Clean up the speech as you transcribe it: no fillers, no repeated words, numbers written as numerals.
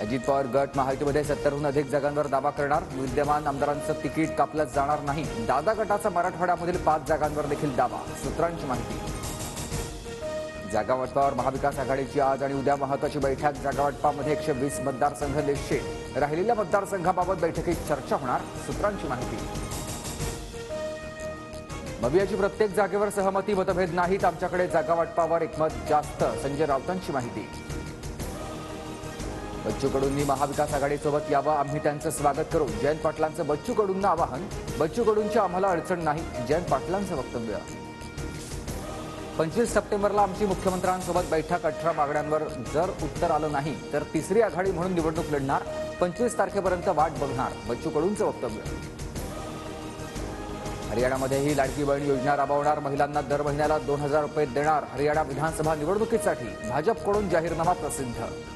अजित पवार गट महायुतीमध्ये 70हून अधिक जागांवर दावा करणार. विद्यमान आमदारांचं तिकीट कापलं जाणार नाही. दादा गटाचा मराठवाड्यामधील 5 जागांवर देखील दावा. सूत्रांची माहिती. जागा वाटपावर महाविकास आघाडीची आज आणि उद्या महत्त्वाची बैठक. जागा वाटपामध्ये 120 मतदारसंघ निश्चित. राहिलेल्या मतदारसंघाबाबत बैठकीत चर्चा होणार. सूत्रांची माहिती. मवियाची प्रत्येक जागेवर सहमती, मतभेद नाहीत. आमच्याकडे जागा वाटपावर एकमत जास्त. संजय राऊतांची माहिती. बच्चू कडूंनी महाविकास आघाडीसोबत यावं, आम्ही त्यांचं स्वागत करू. जयंत पाटलांचं बच्चू कडूंना आवाहन. बच्चू कडूंची आम्हाला अडचण नाही. जयंत पाटलांचं वक्तव्य. 25 सप्टेंबरला आमची मुख्यमंत्र्यांसोबत बैठक. 18 मागण्यांवर जर उत्तर आलं नाही तर तिसरी आघाडी म्हणून निवडणूक लढणार. 25 तारखेपर्यंत वाट बघणार. बच्चू कडूंचं वक्तव्य. हरियाणामध्येही लाडकी बहीण योजना राबवणार. महिलांना दर महिन्याला 2000 रुपये देणार. हरियाणा विधानसभा निवडणुकीसाठी भाजपकडून जाहीरनामा प्रसिद्ध.